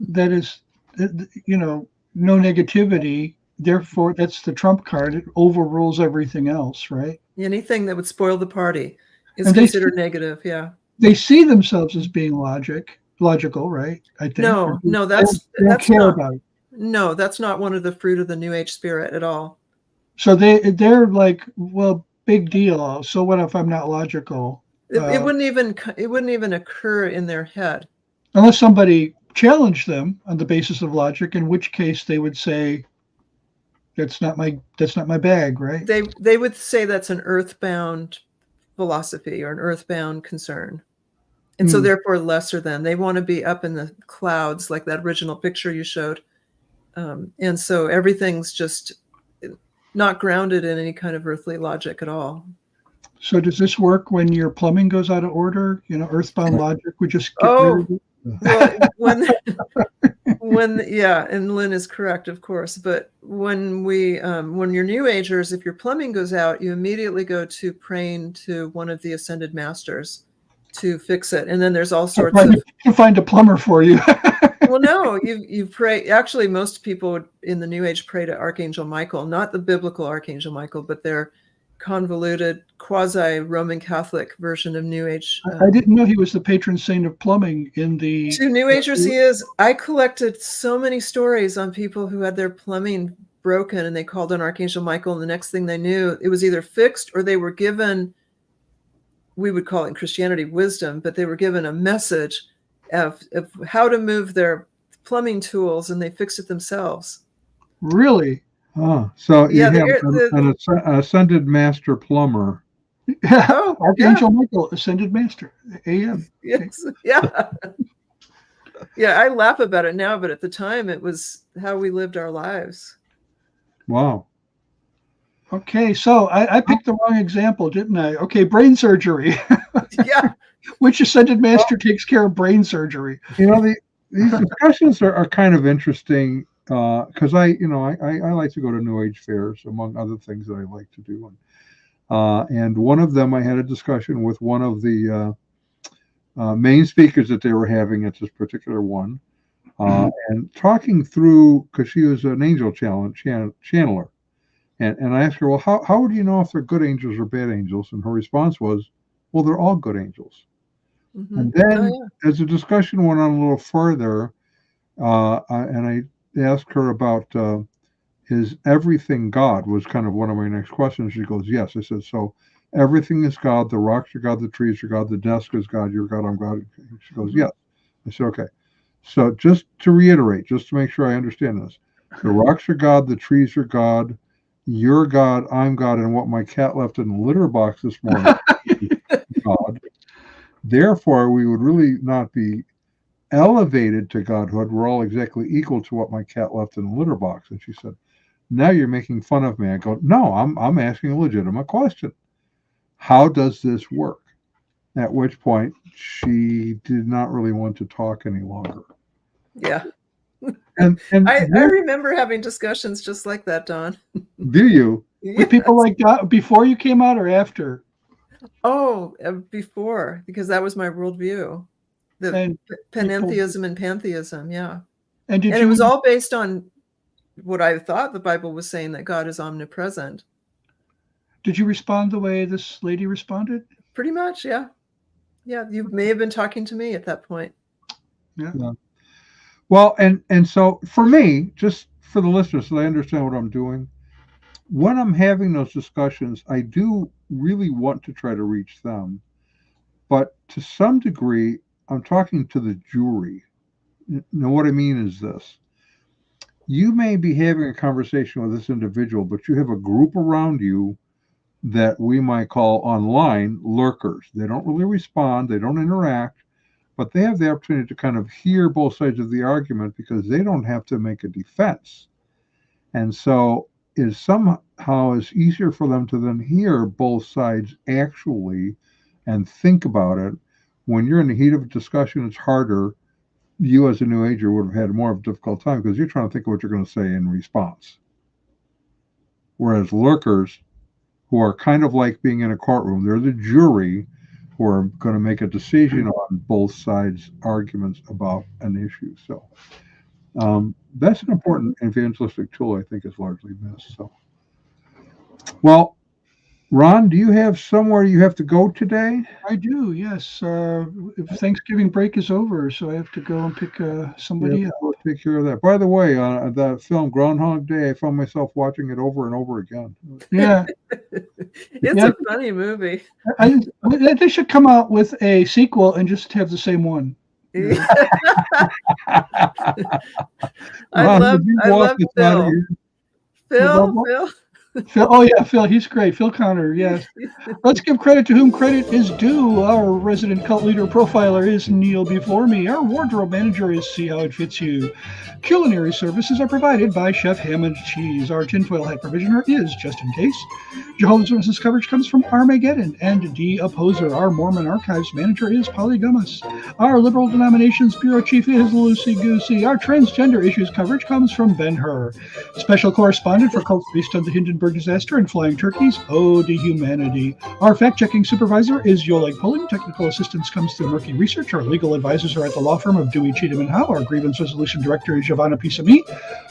That is, no negativity. Therefore, that's the trump card. It overrules everything else, right? Anything that would spoil the party is considered negative. Yeah. They see themselves as being logical, right? I think. No, that's not one of the fruit of the New Age spirit at all. So they're like, well, big deal. So what if I'm not logical? It wouldn't even occur in their head unless somebody challenged them on the basis of logic, in which case they would say, that's not my bag, right? They would say that's an earthbound philosophy or an earthbound concern. And so therefore lesser than. They want to be up in the clouds, like that original picture you showed. And so everything's just not grounded in any kind of earthly logic at all. So does this work when your plumbing goes out of order? Earthbound logic would just get rid of it? Well, and Lynn is correct, of course. But when you're New Agers, if your plumbing goes out, you immediately go to praying to one of the ascended masters to fix it. And then there's all sorts to find a plumber for you. Well, no, you pray. Actually, most people in the New Age pray to Archangel Michael, not the biblical Archangel Michael, but their convoluted quasi-Roman Catholic version of New Age. I didn't know he was the patron saint of plumbing in the... To New Agers, he is. I collected so many stories on people who had their plumbing broken and they called on Archangel Michael, and the next thing they knew, it was either fixed or they were given, we would call it in Christianity wisdom, but they were given a message of how to move their plumbing tools, and they fixed it themselves. Really? Oh, so you have an ascended master plumber. Archangel Michael, ascended master. AM. Yes. Yeah. Yeah, I laugh about it now, but at the time it was how we lived our lives. Wow. Okay, so I picked the wrong example, didn't I? Okay, brain surgery. Yeah. Which ascended master takes care of brain surgery? These discussions are kind of interesting. Because I like to go to New Age fairs, among other things that I like to do, and one of them I had a discussion with one of the main speakers that they were having at this particular one, and talking through, because she was an angel channeler. And I asked her, well, how would you know if they're good angels or bad angels? And her response was, well, they're all good angels. And then as the discussion went on a little further, and I asked her about, is everything God, was kind of one of my next questions. She goes, yes. I said, so everything is God. The rocks are God. The trees are God. The desk is God. You're God. I'm God. She goes, yes. I said, okay. So just to reiterate, just to make sure I understand this, the rocks are God. The trees are God. You're God. I'm God. And what my cat left in the litter box this morning is God. Therefore, we would really not be elevated to godhood. We're all exactly equal to what my cat left in the litter box. And she said, now you're making fun of me. I go, no, I'm asking a legitimate question. How does this work? At which point she did not really want to talk any longer. Yeah. And I remember having discussions just like that, Don. Do you? With people like that before you came out or after? Oh, before, because that was my worldview. The panentheism and pantheism, yeah. And it was all based on what I thought the Bible was saying, that God is omnipresent. Did you respond the way this lady responded? Pretty much, yeah. Yeah, you may have been talking to me at that point. Yeah. Well, and so for me, just for the listeners, so they understand what I'm doing, when I'm having those discussions, I do really want to try to reach them. But to some degree, I'm talking to the jury. Now, what I mean is this. You may be having a conversation with this individual, but you have a group around you that we might call online lurkers. They don't really respond. They don't interact, but they have the opportunity to kind of hear both sides of the argument because they don't have to make a defense. And so it's somehow it's easier for them to then hear both sides actually and think about it. When you're in the heat of a discussion, it's harder. You as a new ager would have had more of a difficult time because you're trying to think of what you're going to say in response. Whereas lurkers, who are kind of like being in a courtroom, they're the jury who are going to make a decision on both sides' arguments about an issue. So that's an important evangelistic tool I think is largely missed. So, well, Ron, do you have somewhere you have to go today? I do, yes. Thanksgiving break is over, so I have to go and pick somebody up. We'll take care of that. By the way, that film Groundhog Day, I found myself watching it over and over again. Yeah. It's a funny movie. They should come out with a sequel and just have the same one. I love Phil. Phil. Phil, oh yeah, Phil, he's great. Phil Connor, yes. Let's give credit to whom credit is due. Our resident cult leader profiler is Neil before me. Our wardrobe manager is See How It Fits You. Culinary services are provided by Chef Ham and Cheese. Our tinfoil hat provisioner is Just In Case. Jehovah's Witnesses coverage comes from Armageddon and D Opposer. Our Mormon archives manager is Polygamus. Our liberal denominations bureau chief is Lucy Goosey. Our transgender issues coverage comes from Ben Hur. Special correspondent for cults based on the Hindenburg disaster and flying turkeys, Ode to Humanity. Our fact-checking supervisor is Yoleg Pulling. Technical assistance comes through Murky Research. Our legal advisors are at the law firm of Dewey, Cheatham & Howe. Our grievance resolution director is Giovanna Pisami.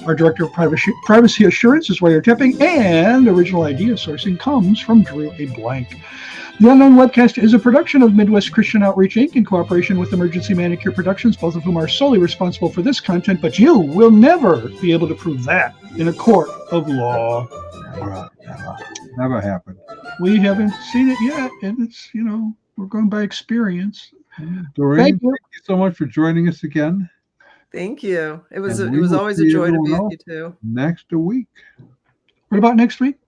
Our director of privacy assurance is Wiretapping, and original idea sourcing comes from Drew A. Blank. The Unknown Webcast is a production of Midwest Christian Outreach, Inc. in cooperation with Emergency Manicure Productions, both of whom are solely responsible for this content, but you will never be able to prove that in a court of law. Never happened. We haven't seen it yet, and it's, we're going by experience. Doreen, thank you so much for joining us again. Thank you. It was always a joy to be with you too. Next week. What about next week?